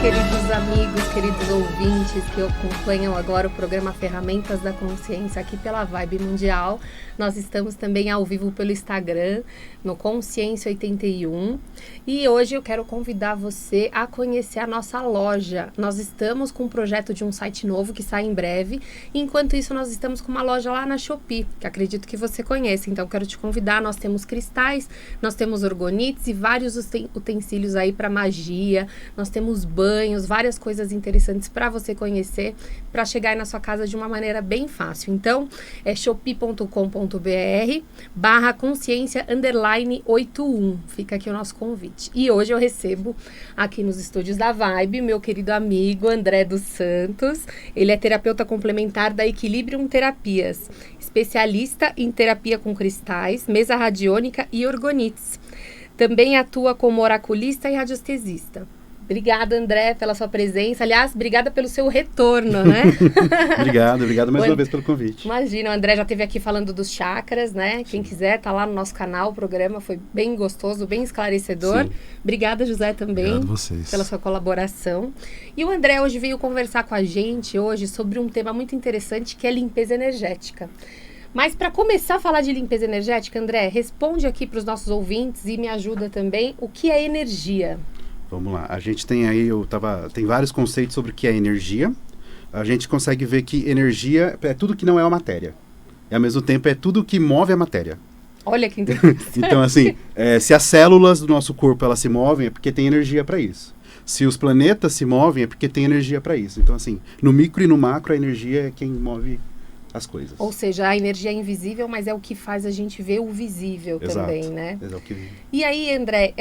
queridos amigos, queridos ouvintes que acompanham agora o programa Ferramentas da Consciência aqui pela Vibe Mundial. Nós estamos também ao vivo pelo Instagram, no Consciência 81. E hoje eu quero convidar você a conhecer a nossa loja. Nós estamos com um projeto de um site novo que sai em breve. Enquanto isso, nós estamos com uma loja lá na Shopee, que acredito que você conhece. Então, quero te convidar. Nós temos cristais, nós temos orgonites e vários utensílios aí para magia. Nós temos banhos, várias coisas interessantes para você conhecer, para chegar aí na sua casa de uma maneira bem fácil. Então, é shopee.com.br/consciência_81. Fica aqui o nosso convite. E hoje eu recebo aqui nos estúdios da Vibe, meu querido amigo André dos Santos. Ele é terapeuta complementar da Equilibrium Terapias, especialista em terapia com cristais, mesa radiônica e orgonites. Também atua como oraculista e radiestesista. Obrigada, André, pela sua presença. Aliás, obrigada pelo seu retorno, né? Obrigado mais uma vez pelo convite. Imagina, o André já esteve aqui falando dos chakras, né? Quem quiser, tá lá no nosso canal, o programa foi bem gostoso, bem esclarecedor. Sim. Obrigada, José, também. Obrigado a vocês. Pela sua colaboração. E o André hoje veio conversar com a gente hoje sobre um tema muito interessante, que é limpeza energética. Mas para começar a falar de limpeza energética, André, responde aqui para os nossos ouvintes e me ajuda também, o que é energia? Vamos lá, a gente tem aí, tem vários conceitos sobre o que é energia. A gente consegue ver que energia é tudo que não é uma matéria. E ao mesmo tempo é tudo que move a matéria. Olha que interessante. Então assim, se as células do nosso corpo elas se movem é porque tem energia para isso. Se os planetas se movem é porque tem energia para isso. Então assim, no micro e no macro a energia é quem move as coisas. Ou seja, a energia é invisível, mas é o que faz a gente ver o visível. Exato, também, né? Exato. E aí, André,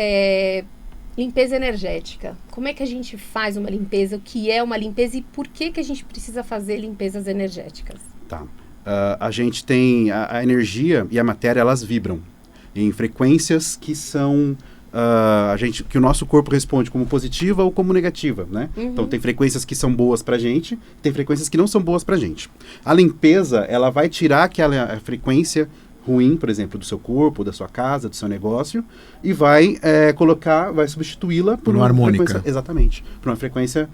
limpeza energética. Como é que a gente faz uma limpeza? O que é uma limpeza e por que a gente precisa fazer limpezas energéticas? Tá. A gente tem a energia e a matéria, elas vibram em frequências que são que o nosso corpo responde como positiva ou como negativa, né? Uhum. Então tem frequências que são boas pra gente, tem frequências que não são boas pra gente. A limpeza, ela vai tirar aquela frequência ruim, por exemplo, do seu corpo, da sua casa, do seu negócio, e vai substituí-la por uma harmônica. Frequência, exatamente, por uma frequência,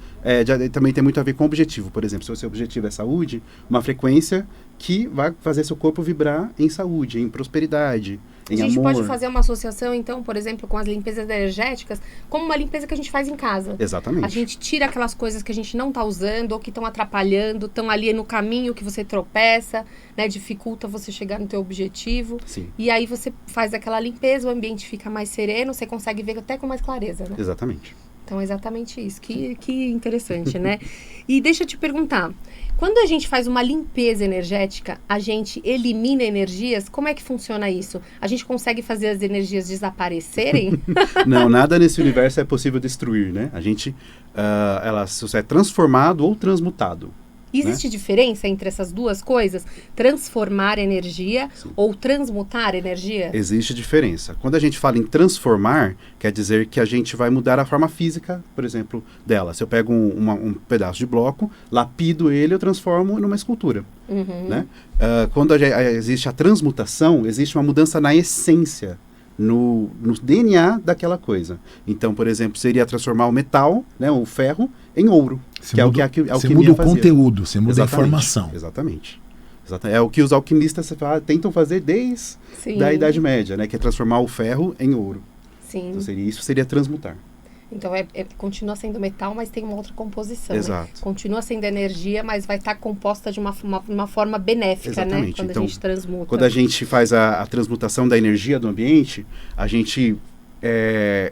também tem muito a ver com o objetivo. Por exemplo, se o seu objetivo é saúde, uma frequência que vai fazer seu corpo vibrar em saúde, em prosperidade, em amor. A gente pode fazer uma associação, então, por exemplo, com as limpezas energéticas, como uma limpeza que a gente faz em casa. Exatamente. A gente tira aquelas coisas que a gente não está usando ou que estão atrapalhando, estão ali no caminho que você tropeça, né, dificulta você chegar no teu objetivo. Sim. E aí você faz aquela limpeza, o ambiente fica mais sereno, você consegue ver até com mais clareza, né? Exatamente. Então, é exatamente isso. Que interessante, né? E deixa eu te perguntar, quando a gente faz uma limpeza energética, a gente elimina energias? Como é que funciona isso? A gente consegue fazer as energias desaparecerem? Não, nada nesse universo é possível destruir, né? A gente, ela é transformado ou transmutado. Existe diferença entre essas duas coisas? Transformar energia Sim. ou transmutar energia? Existe diferença. Quando a gente fala em transformar, quer dizer que a gente vai mudar a forma física, por exemplo, dela. Se eu pego um pedaço de bloco, lapido ele, eu transformo numa escultura. Uhum. Né? Quando existe a transmutação, existe uma mudança na essência, no DNA daquela coisa. Então, por exemplo, seria transformar o metal, né, o ferro, em ouro. Você muda o conteúdo, você muda a informação. Exatamente. É o que os alquimistas tentam fazer desde a Idade Média, né, que é transformar o ferro em ouro. Sim. Então isso seria transmutar. Então, continua sendo metal, mas tem uma outra composição. Exato. Né? Continua sendo energia, mas vai estar composta de uma forma benéfica, exatamente. Né? Quando então, a gente transmuta. Quando a gente faz a transmutação da energia do ambiente, a gente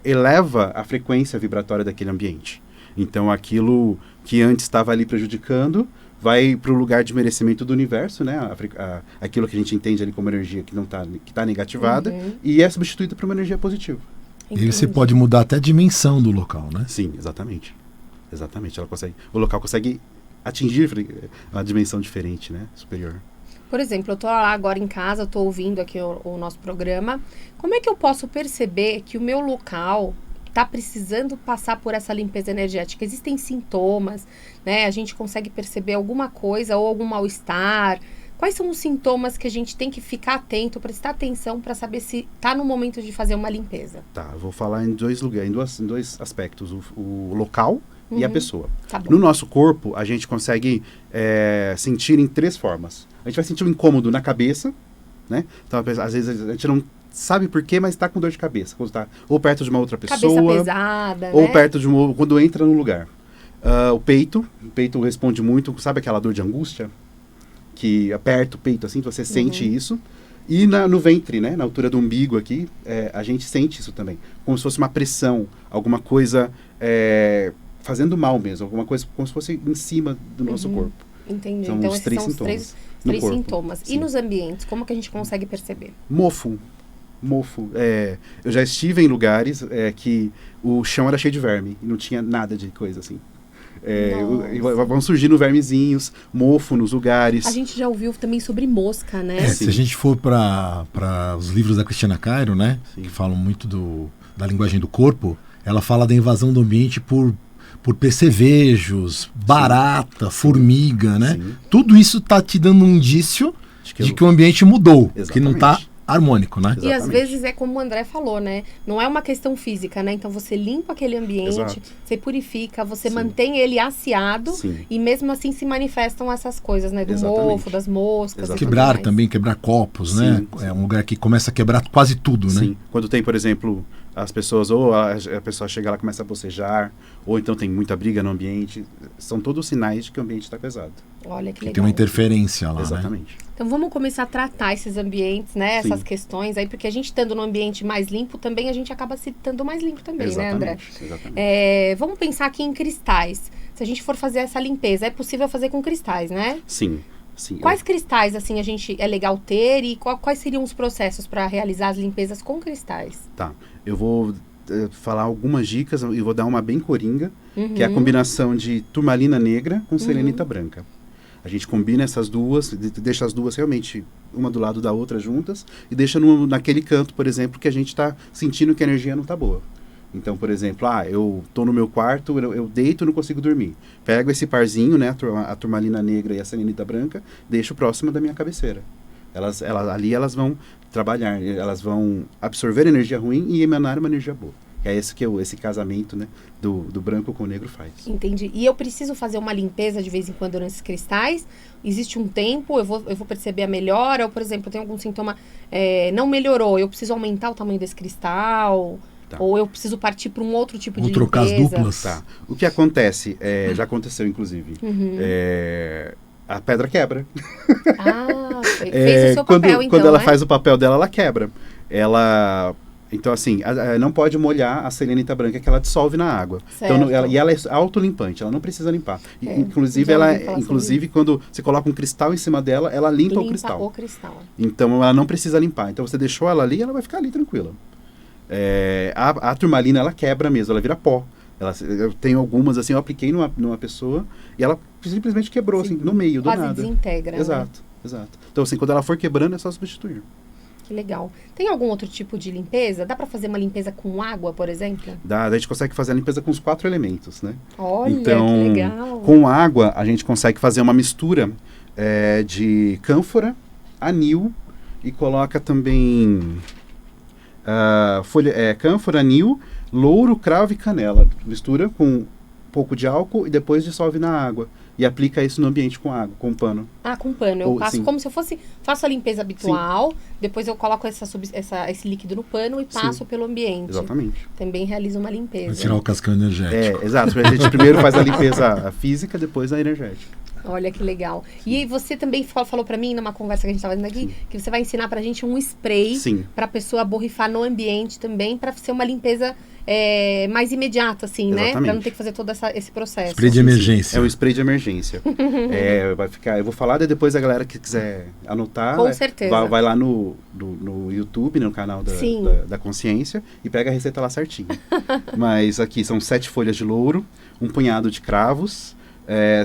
eleva a frequência vibratória daquele ambiente. Então, aquilo que antes estava ali prejudicando vai para o lugar de merecimento do universo, né? Aquilo que a gente entende ali como energia que está negativada, e é substituída por uma energia positiva. E você pode mudar até a dimensão do local, né? Sim, exatamente. Exatamente. O local consegue atingir uma dimensão diferente, né? Superior. Por exemplo, eu estou lá agora em casa, estou ouvindo aqui o nosso programa. Como é que eu posso perceber que o meu local está precisando passar por essa limpeza energética? Existem sintomas, né? A gente consegue perceber alguma coisa ou algum mal-estar? Quais são os sintomas que a gente tem que ficar atento, prestar atenção para saber se está no momento de fazer uma limpeza? Tá, eu vou falar em dois lugares, em dois aspectos. O local e a pessoa. Tá bom. No nosso corpo, a gente consegue sentir em 3 formas. A gente vai sentir um incômodo na cabeça, né? Então, às vezes, a gente não sabe por quê, mas está com dor de cabeça. Quando tá ou perto de uma outra pessoa. Cabeça pesada, ou né? perto de quando entra no lugar. O peito responde muito. Sabe aquela dor de angústia? Que aperta o peito assim, você sente isso. E no ventre, né? Na altura do umbigo aqui, a gente sente isso também. Como se fosse uma pressão, alguma coisa fazendo mal mesmo. Alguma coisa como se fosse em cima do nosso corpo. Entendi. São Então, os esses 3 são os sintomas. três sintomas. Sim. E nos ambientes, como que a gente consegue perceber? Mofo. Eu já estive em lugares que o chão era cheio de verme e não tinha nada de coisa assim. Vão surgindo vermezinhos, mofo nos lugares. A gente já ouviu também sobre mosca, né? Se a gente for para os livros da Cristina Cairo, né, Sim. que falam muito da linguagem do corpo, ela fala da invasão do ambiente por percevejos, barata, formiga, né? Sim. Tudo isso está te dando um indício de que o ambiente mudou, que não está harmônico, né? E às vezes é como o André falou, né? Não é uma questão física, né? Então você limpa aquele ambiente, você purifica, você mantém ele aciado e mesmo assim se manifestam essas coisas, né? Do mofo, das moscas. Quebrar também, quebrar copos, né? É um lugar que começa a quebrar quase tudo, né? Sim. Quando tem, por exemplo, as pessoas, ou a pessoa chega lá e começa a bocejar, ou então tem muita briga no ambiente, são todos sinais de que o ambiente está pesado. Olha que legal. Tem uma interferência lá, Exatamente. Né? Então vamos começar a tratar esses ambientes, né? Essas questões aí, porque a gente estando num ambiente mais limpo, também a gente acaba se estando mais limpo também, né, André? Exatamente. Vamos pensar aqui em cristais. Se a gente for fazer essa limpeza, é possível fazer com cristais, né? Sim. Quais cristais, assim, é legal ter e quais seriam os processos para realizar as limpezas com cristais? Tá. Eu vou falar algumas dicas e vou dar uma bem coringa, que é a combinação de turmalina negra com selenita branca. A gente combina essas duas, deixa as duas realmente uma do lado da outra juntas e deixa naquele canto, por exemplo, que a gente está sentindo que a energia não está boa. Então, por exemplo, eu tô no meu quarto, eu deito e não consigo dormir. Pego esse parzinho, né, a turmalina negra e a selenita branca, deixo próximo da minha cabeceira. Ali elas vão trabalhar, elas vão absorver energia ruim e emanar uma energia boa. É esse que esse casamento, né, do branco com o negro faz. Entendi. E eu preciso fazer uma limpeza de vez em quando nesses cristais? Existe um tempo? Eu vou perceber a melhora? Ou, por exemplo, eu tenho algum sintoma, não melhorou, eu preciso aumentar o tamanho desse cristal? Tá. Ou eu preciso partir para um outro tipo de limpeza? Ou trocar as duplas? Tá. O que acontece, já aconteceu inclusive, a pedra quebra. Fez o seu papel, então, quando ela faz o papel dela, ela quebra. Então, assim, não pode molhar a selenita branca, que ela dissolve na água. Então, ela é autolimpante, ela não precisa limpar. Inclusive, quando você coloca um cristal em cima dela, ela limpa o cristal. Então, ela não precisa limpar. Então, você deixou ela ali, ela vai ficar ali tranquila. A turmalina, ela quebra mesmo, ela vira pó. Eu tenho algumas, assim, eu apliquei numa pessoa e ela simplesmente quebrou, assim, no meio, do nada. Quase desintegra. Exato. Então, assim, quando ela for quebrando, é só substituir. Que legal. Tem algum outro tipo de limpeza? Dá para fazer uma limpeza com água, por exemplo? Dá, a gente consegue fazer a limpeza com os 4 elementos, né? Olha, então, que legal. Com água, a gente consegue fazer uma mistura de cânfora, anil e coloca também cânfora, anil, louro, cravo e canela. Mistura com um pouco de álcool e depois dissolve na água. E aplica isso no ambiente com água, com pano. Com pano. Eu passo como se eu faço a limpeza habitual, depois eu coloco esse líquido no pano e passo pelo ambiente. Exatamente. Também realizo uma limpeza. Vai tirar o cascão energético. Exato. A gente primeiro faz a limpeza física, depois a energética. Olha que legal. E você também falou pra mim, numa conversa que a gente estava fazendo aqui, que você vai ensinar pra gente um spray pra pessoa borrifar no ambiente também, pra ser uma limpeza mais imediata, assim, né? Pra não ter que fazer todo esse processo. Spray de emergência. É um spray de emergência. Vai ficar, eu vou falar, e depois a galera que quiser anotar, com certeza. Vai lá no YouTube, no canal da Consciência, e pega a receita lá certinho. Mas aqui são 7 folhas de louro, um punhado de cravos,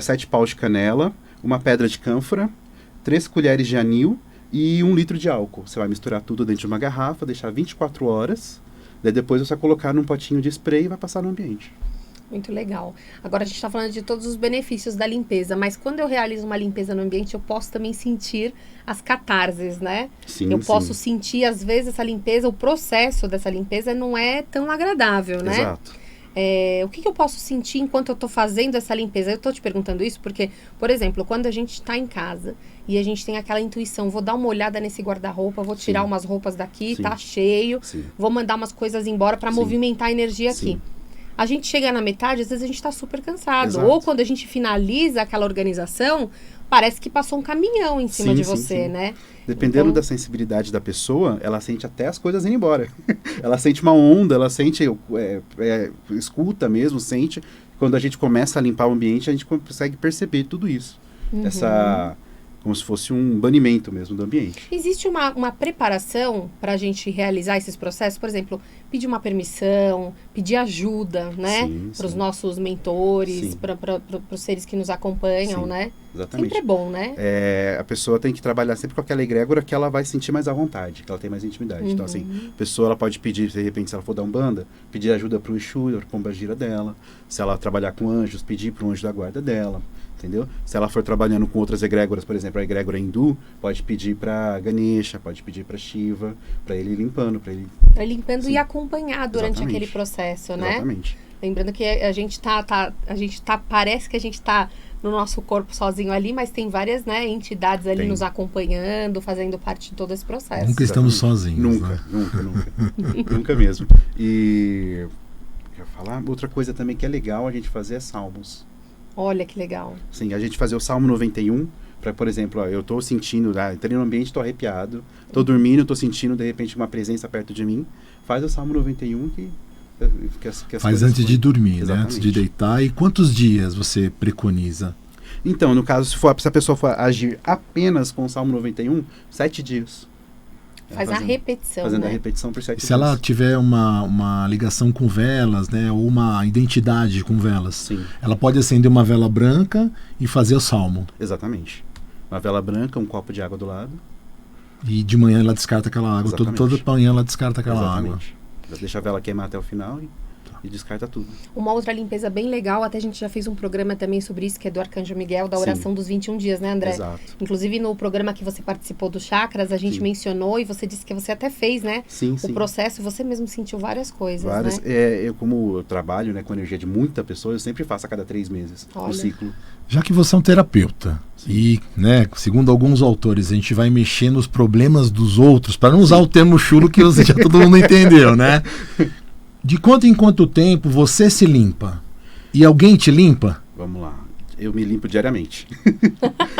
7 paus de canela, uma pedra de cânfora, 3 colheres de anil e 1 litro de álcool. Você vai misturar tudo dentro de uma garrafa, deixar 24 horas, daí depois você vai colocar num potinho de spray e vai passar no ambiente. Muito legal. Agora a gente está falando de todos os benefícios da limpeza, mas quando eu realizo uma limpeza no ambiente, eu posso também sentir as catarses, né? Sim, eu posso sentir, às vezes, essa limpeza, o processo dessa limpeza não é tão agradável, né? Exato. o que eu posso sentir enquanto eu estou fazendo essa limpeza? Eu estou te perguntando isso porque, por exemplo, quando a gente está em casa e a gente tem aquela intuição, vou dar uma olhada nesse guarda-roupa, vou tirar umas roupas daqui, tá cheio, vou mandar umas coisas embora para movimentar a energia aqui. A gente chega na metade, às vezes a gente está super cansado. Exato. Ou quando a gente finaliza aquela organização, parece que passou um caminhão em cima de você, né? Dependendo da sensibilidade da pessoa, ela sente até as coisas indo embora. Ela sente uma onda, ela sente, escuta mesmo, sente. Quando a gente começa a limpar o ambiente, a gente consegue perceber tudo isso. Como se fosse um banimento mesmo do ambiente. Existe uma preparação para a gente realizar esses processos? Por exemplo, pedir uma permissão, pedir ajuda, né? Para os nossos mentores, para os seres que nos acompanham, né? Exatamente. Sempre é bom, né? A pessoa tem que trabalhar sempre com aquela egrégora que ela vai sentir mais à vontade, que ela tem mais intimidade. Então, assim, a pessoa ela pode pedir, de repente, se ela for dar umbanda, pedir ajuda para o Exu, para a pombagira dela. Se ela trabalhar com anjos, pedir para o anjo da guarda dela. Entendeu? Se ela for trabalhando com outras egrégoras, por exemplo, a egrégora hindu, pode pedir para Ganesha, pode pedir para Shiva, para ele ir limpando, para ele... limpando e acompanhar durante aquele processo, né? Exatamente. Lembrando que a gente parece que a gente tá no nosso corpo sozinho ali, mas tem várias, né, entidades ali nos acompanhando, fazendo parte de todo esse processo. Nunca estamos sozinhos. Nunca. Nunca mesmo. E quero falar, outra coisa também que é legal a gente fazer é salmos. Olha que legal. Sim, a gente fazer o Salmo 91, para, por exemplo, eu estou sentindo, entrei no ambiente, estou arrepiado, estou dormindo, estou sentindo, de repente, uma presença perto de mim. Faz o Salmo 91 que faz antes de dormir, né? Antes de deitar. E quantos dias você preconiza? Então, no caso, se a pessoa for agir apenas com o Salmo 91, 7 dias. Faz a repetição, fazendo né? a repetição por 7 dias. Se ela tiver uma ligação com velas, né, ou uma identidade com velas, ela pode acender uma vela branca e fazer o salmo. Exatamente. Uma vela branca, um copo de água do lado. E de manhã ela descarta aquela água. Toda manhã ela descarta aquela água. Deixa a vela queimar até o final e descarta tudo. Uma outra limpeza bem legal, até a gente já fez um programa também sobre isso, que é do Arcanjo Miguel, da oração dos 21 dias, né, André? Exato. Inclusive no programa que você participou dos chakras, a gente mencionou e você disse que você até fez, né? O processo, você mesmo sentiu várias coisas, né? Eu, como eu trabalho, né, com energia de muita pessoa, eu sempre faço a cada 3 meses o ciclo. Já que você é um terapeuta e, né, segundo alguns autores, a gente vai mexer nos problemas dos outros, para não usar o termo chulo que já todo mundo entendeu, né? De quanto em quanto tempo você se limpa? E alguém te limpa? Vamos lá. Eu me limpo diariamente.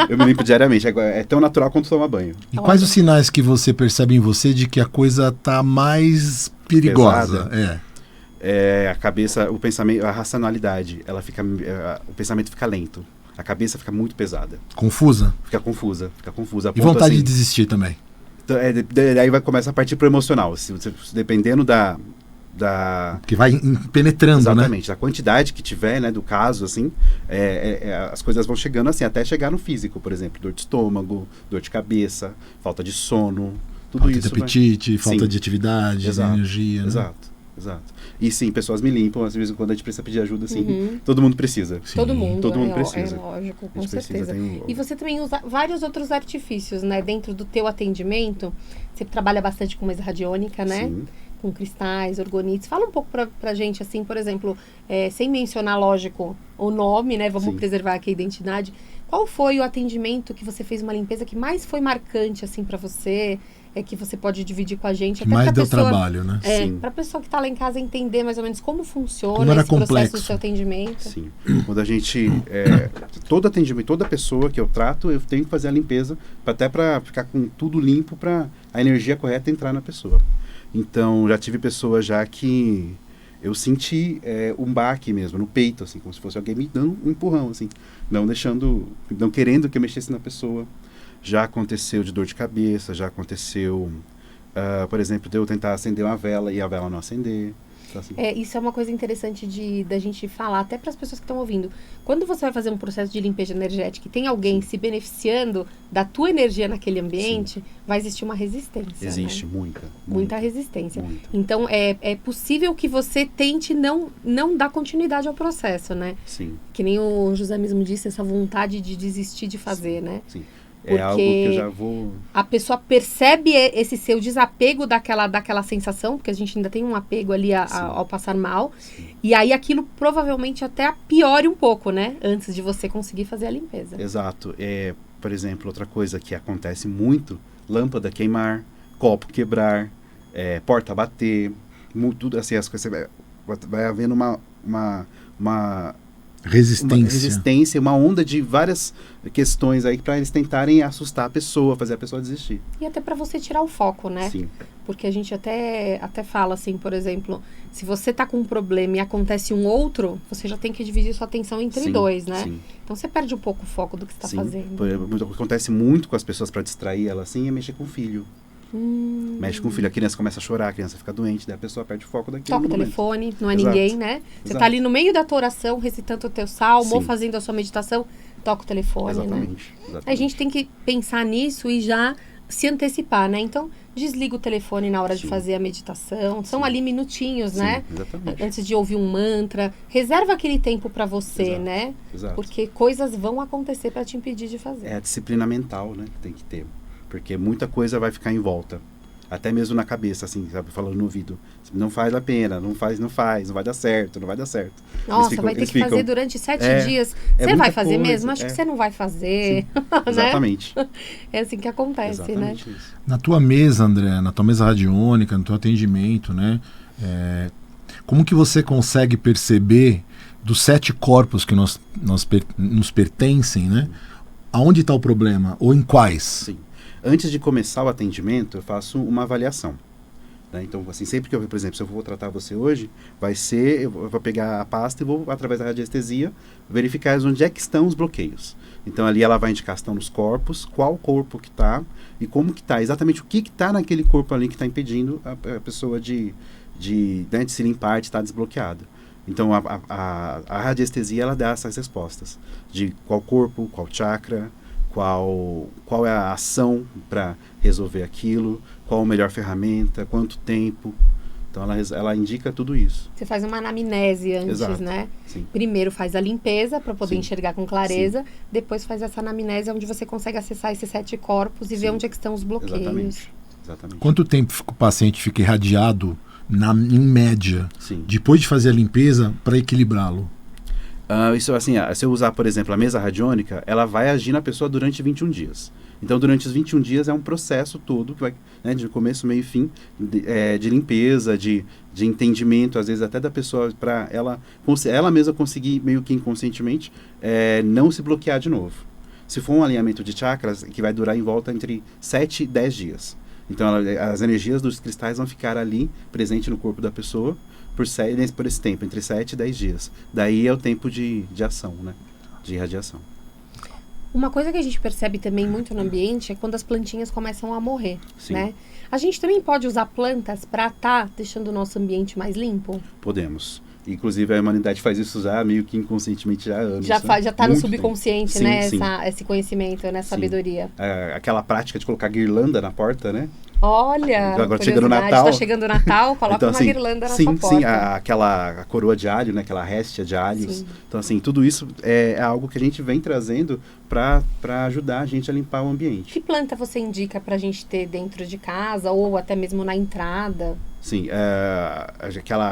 Eu me limpo diariamente. É tão natural quanto tomar banho. E quais os sinais que você percebe em você de que a coisa tá mais perigosa? Pesada? A cabeça, o pensamento, a racionalidade, o pensamento fica lento. A cabeça fica muito pesada. Confusa? Fica confusa. E vontade de desistir também? Daí começa a partir pro emocional. Dependendo que vai penetrando, exatamente, né? a quantidade que tiver, né, do caso, assim, as coisas vão chegando assim, até chegar no físico, por exemplo, dor de estômago, dor de cabeça, falta de sono, tudo falta isso. Falta de apetite, falta de atividade, de energia, né? Exato. E sim, pessoas me limpam, às vezes quando a gente precisa pedir ajuda, assim, todo mundo precisa. Sim. Todo mundo precisa. É lógico, com certeza. E você também usa vários outros artifícios, né? Dentro do teu atendimento, você trabalha bastante com mesa radiônica, né? Sim. Com cristais, orgonites. Fala um pouco pra gente, assim, por exemplo, sem mencionar, lógico, o nome, né? Vamos preservar aqui a identidade. Qual foi o atendimento que você fez uma limpeza que mais foi marcante, assim, pra você? Que você pode dividir com a gente. Que mais deu trabalho, né? Pra pessoa que tá lá em casa entender mais ou menos como funciona esse processo do seu atendimento. Sim. Quando a gente... todo atendimento, toda pessoa que eu trato, eu tenho que fazer a limpeza, até pra ficar com tudo limpo, pra a energia correta entrar na pessoa. Então, já tive pessoas já que eu senti um baque mesmo, no peito, assim, como se fosse alguém me dando um empurrão, assim, não querendo que eu mexesse na pessoa. Já aconteceu de dor de cabeça, já aconteceu, por exemplo, de eu tentar acender uma vela e a vela não acender. Então, assim. Isso é uma coisa interessante da gente falar, até para as pessoas que estão ouvindo. Quando você vai fazer um processo de limpeza energética e tem alguém se beneficiando da tua energia naquele ambiente, vai existir uma resistência. Existe, né? muita resistência. Muita. Então, é possível que você tente não dar continuidade ao processo, né? Sim. Que nem o José mesmo disse, essa vontade de desistir de fazer, né? Sim. É algo que eu já vou... A pessoa percebe esse seu desapego daquela sensação, porque a gente ainda tem um apego ali ao passar mal. Sim. E aí aquilo provavelmente até piore um pouco, né? Antes de você conseguir fazer a limpeza. Exato. Por exemplo, outra coisa que acontece muito, lâmpada queimar, copo quebrar, porta bater, tudo assim, as coisas, vai havendo uma resistência, uma onda de várias questões aí para eles tentarem assustar a pessoa, fazer a pessoa desistir. E até para você tirar o foco, né? Sim. Porque a gente até fala assim, por exemplo, se você tá com um problema e acontece um outro, você já tem que dividir sua atenção entre dois, né? Sim. Então você perde um pouco o foco do que você tá fazendo. O que acontece muito com as pessoas para distrair ela assim é mexer com o filho. Mexe com o filho, a criança começa a chorar, a criança fica doente, daí a pessoa perde o foco daquilo. Toca o telefone, não é Exato. ninguém, né? Você tá ali no meio da tua oração, recitando o teu salmo, ou fazendo a sua meditação, toca o telefone, Exatamente. né? A gente tem que pensar nisso e já se antecipar, né? Então, desliga o telefone na hora de fazer a meditação. São ali minutinhos, né? Exatamente. Antes de ouvir um mantra. Reserva aquele tempo para você, né? Exato. Porque coisas vão acontecer para te impedir de fazer. É a disciplina mental, né? Que tem que ter. Porque muita coisa vai ficar em volta. Até mesmo na cabeça, assim, sabe? Falando no ouvido. Não faz a pena, não vai dar certo, não vai dar certo. Nossa, vai ter que fazer durante 7 dias. Você vai fazer mesmo? Acho que você não vai fazer. Né? Exatamente. É assim que acontece, exatamente, né? Isso. Na tua mesa, André, na tua mesa radiônica, no teu atendimento, né? Como que você consegue perceber dos 7 corpos que nos pertencem, né? Aonde está o problema? Ou em quais? Sim. Antes de começar o atendimento, eu faço uma avaliação. Né? Então, assim, sempre que eu, por exemplo, se eu vou tratar você hoje, eu vou pegar a pasta e vou, através da radiestesia, verificar onde é que estão os bloqueios. Então, ali ela vai indicar se estão nos corpos, qual corpo que está e como que está, exatamente o que está naquele corpo ali que está impedindo a pessoa de se limpar, de estar desbloqueada. Então, a radiestesia, ela dá essas respostas de qual corpo, qual chakra, qual é a ação para resolver aquilo, qual a melhor ferramenta, quanto tempo. Então, ela indica tudo isso. Você faz uma anamnese antes, Exato. né? Sim. Primeiro faz a limpeza para poder Sim. enxergar com clareza. Sim. Depois faz essa anamnese onde você consegue acessar esses 7 corpos e ver onde é que estão os bloqueios. Exatamente. Quanto tempo o paciente fica irradiado, em média, depois de fazer a limpeza, para equilibrá-lo? Isso, assim, se eu usar, por exemplo, a mesa radiônica, ela vai agir na pessoa durante 21 dias. Então, durante os 21 dias é um processo todo, que vai, né, de começo, meio e fim, de limpeza, de entendimento, às vezes até da pessoa, para ela mesma conseguir, meio que inconscientemente, não se bloquear de novo. Se for um alinhamento de chakras, que vai durar em volta entre 7 e 10 dias. Então, as energias dos cristais vão ficar ali, presente no corpo da pessoa, por esse tempo, entre 7 e 10 dias. Daí é o tempo de ação, né? De irradiação. Uma coisa que a gente percebe também muito no ambiente é quando as plantinhas começam a morrer, Sim. né? A gente também pode usar plantas para estar deixando o nosso ambiente mais limpo? Podemos. Inclusive, a humanidade faz isso já meio que inconscientemente já há anos. Já está no subconsciente, sim, né? Sim. Esse conhecimento, né? Sabedoria. Aquela prática de colocar guirlanda na porta, né? Olha, agora chegando o Natal. Está chegando o Natal, coloca então, uma guirlanda na sua porta. Sim, a coroa de alho, né? Aquela réstia de alhos. Sim. Então, assim, tudo isso é algo que a gente vem trazendo para ajudar a gente a limpar o ambiente. Que planta você indica para a gente ter dentro de casa ou até mesmo na entrada? Sim,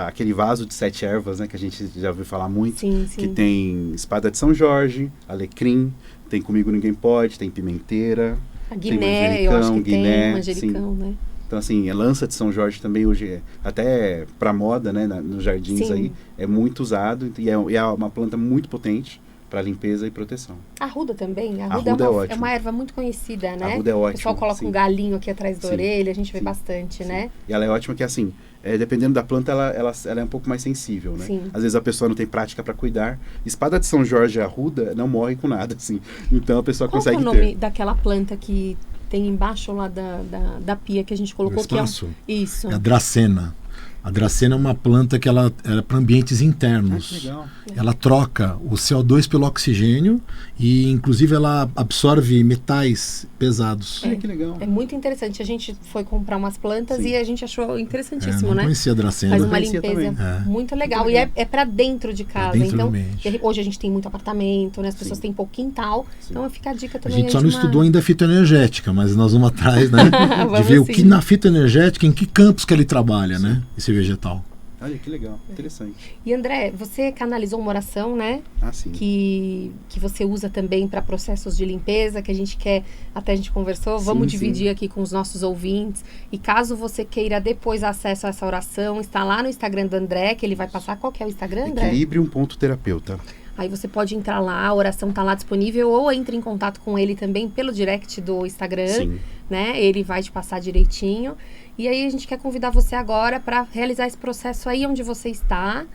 aquele vaso de 7 ervas, né? Que a gente já ouviu falar muito. Sim. Que tem espada de São Jorge, alecrim, tem Comigo Ninguém Pode, tem pimenteira. A Guiné, eu acho que tem manjericão, né? Então, assim, a lança de São Jorge também hoje, até para moda, né, nos jardins aí, é muito usado e é uma planta muito potente para limpeza e proteção. A arruda também? A arruda é uma erva muito conhecida, né? A arruda é ótima. O pessoal coloca um galinho aqui atrás da orelha, a gente vê bastante, né? E ela é ótima que, assim, dependendo da planta, ela é um pouco mais sensível, né? Sim. Às vezes a pessoa não tem prática para cuidar. Espada de São Jorge e arruda não morre com nada, assim. Então a pessoa consegue ter. Qual é o nome daquela planta que tem embaixo lá da pia que a gente colocou? No espaço? Isso. É a dracena. A dracena é uma planta que ela é para ambientes Ah, internos. que legal. Ela troca o CO2 pelo oxigênio e, inclusive, ela absorve metais pesados. Olha que legal. É muito interessante. A gente foi comprar umas plantas Sim. e a gente achou interessantíssimo, Não né? conhecia a dracena. Faz uma conhecia limpeza também. É. muito legal. Muito E legal. é para dentro de casa. dentro do Então, ambiente. hoje a gente tem muito apartamento, né? As pessoas Sim. têm pouco quintal. Sim. Então fica a dica A também. gente só aí não de uma- estudou ainda a fitoenergética, mas nós vamos atrás, né? de Vamos ver o sim. que na fitoenergética, em que campos que ele trabalha, né? Esse vegetal. Olha que legal, interessante. E André, você canalizou uma oração, né? Ah, sim. Que você usa também para processos de limpeza, que a gente quer, até a gente conversou, vamos Sim, dividir sim. aqui com os nossos ouvintes. E caso você queira depois acesso a essa oração, está lá no Instagram do André, que ele vai passar. Qual que é o Instagram, André? Equilibrium.terapeuta. Aí você pode entrar lá, a oração tá lá disponível, ou entre em contato com ele também pelo direct do Instagram, Sim. né? Ele vai te passar direitinho. E aí a gente quer convidar você agora para realizar esse processo aí onde você está,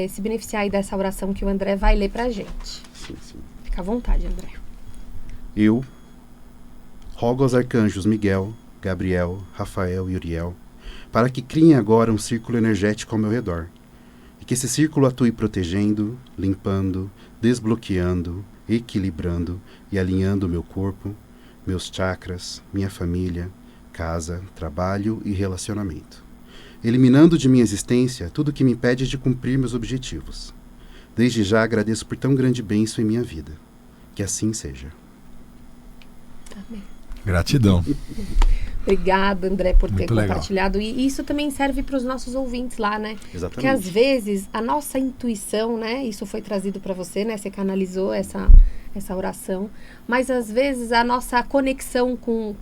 se beneficiar aí dessa oração que o André vai ler pra gente. Sim, sim. Fica à vontade, André. Eu rogo aos arcanjos Miguel, Gabriel, Rafael e Uriel para que criem agora um círculo energético ao meu redor e que esse círculo atue protegendo, limpando, desbloqueando, equilibrando e alinhando o meu corpo, meus chakras, minha família, casa, trabalho e relacionamento, eliminando de minha existência tudo que me impede de cumprir meus objetivos. Desde já agradeço por tão grande bênção em minha vida. Que assim seja. Amém. Gratidão. Obrigada, André, por ter Muito legal. compartilhado. E isso também serve para os nossos ouvintes lá, né? Porque Exatamente. às vezes a nossa intuição, né? Isso foi trazido para você, né? Você canalizou essa oração. Mas às vezes a nossa conexão com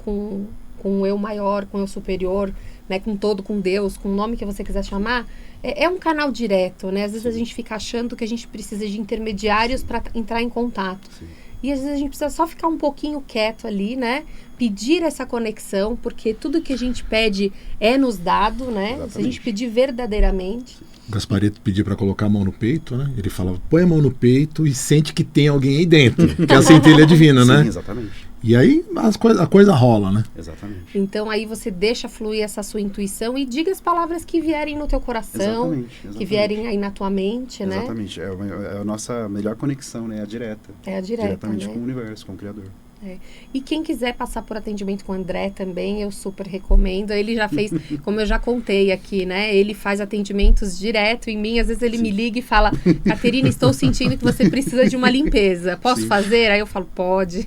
o eu maior, com o eu superior, né? Com Deus, com o nome que você quiser chamar, é um canal direto, né? Às vezes a gente fica achando que a gente precisa de intermediários para entrar em contato. Sim. E às vezes a gente precisa só ficar um pouquinho quieto ali, né? Pedir essa conexão, porque tudo que a gente pede é nos dado, né? Se a Exatamente. gente pedir verdadeiramente. O Gasparetto pediu para colocar a mão no peito, né? Ele falava, põe a mão no peito e sente que tem alguém aí dentro, que é a centelha divina, Sim, né? exatamente. E aí a coisa rola, né? Exatamente. Então aí você deixa fluir essa sua intuição e diga as palavras que vierem no teu coração, Exatamente. que vierem aí na tua mente, né? Exatamente. É a nossa melhor conexão, né? A direta. É a direta, Diretamente né? com o universo, com o Criador. E quem quiser passar por atendimento com o André também, eu super recomendo. Ele já fez, como eu já contei aqui, né? Ele faz atendimentos direto em mim. Às vezes ele me liga e fala, Caterina, estou sentindo que você precisa de uma limpeza. Posso Sim. fazer? Aí eu falo, pode.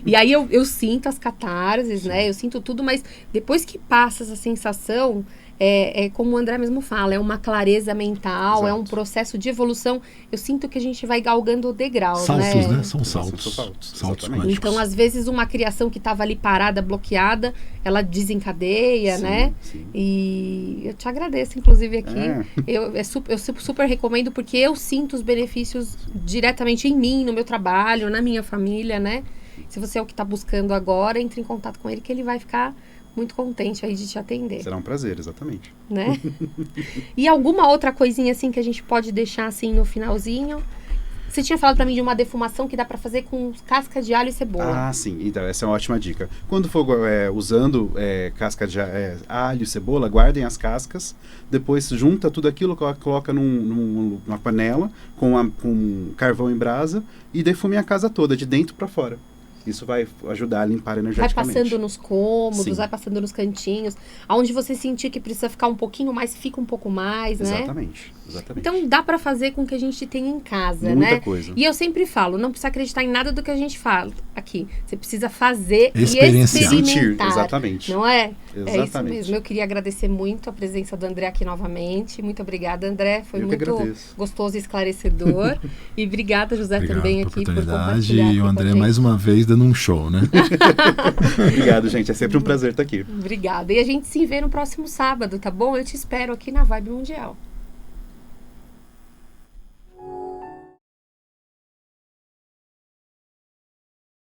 E aí eu sinto as catarses, né? Eu sinto tudo, mas depois que passa essa sensação... É como o André mesmo fala, é uma clareza mental, Exato. é um processo de evolução. Eu sinto que a gente vai galgando degraus, Saltos, né? São São saltos. saltos, Saltos exatamente. quânticos. Então, às vezes, uma criação que estava ali parada, bloqueada, ela desencadeia, Sim, né? sim. E eu te agradeço, inclusive, aqui. É. Eu super recomendo, porque eu sinto os benefícios diretamente em mim, no meu trabalho, na minha família, né? Se você é o que está buscando agora, entre em contato com ele, que ele vai ficar muito contente aí de te atender, Será um prazer, exatamente. né? E alguma outra coisinha, assim, que a gente pode deixar, assim, no finalzinho? Você tinha falado pra mim de uma defumação que dá pra fazer com casca de alho e cebola. Ah, sim. Então, essa é uma ótima dica. Quando for usando casca de alho e cebola, guardem as cascas. Depois junta tudo aquilo, coloca numa panela com carvão em brasa e defume a casa toda, de dentro para fora. Isso vai ajudar a limpar Vai energeticamente. passando nos cômodos, Sim. vai passando nos cantinhos. Aonde você sentir que precisa ficar um pouquinho mais, fica um pouco mais, né? Exatamente. Então dá pra fazer com o que a gente tem em casa, Muita né? coisa. E eu sempre falo, não precisa acreditar em nada do que a gente fala aqui. Você precisa fazer e Experienciar. Sentir, experimentar. exatamente. Não é? É isso Exatamente. mesmo. Eu queria agradecer muito a presença do André aqui novamente. Muito obrigada, André. Foi Eu que muito agradeço. gostoso e esclarecedor. E obrigada, José, Obrigado também pela aqui por oportunidade compartilhar. aqui e o com a André gente. mais uma vez dando um show, né? Obrigado, gente. É sempre um prazer estar aqui. Obrigada. E a gente se vê no próximo sábado, tá bom? Eu te espero aqui na Vibe Mundial.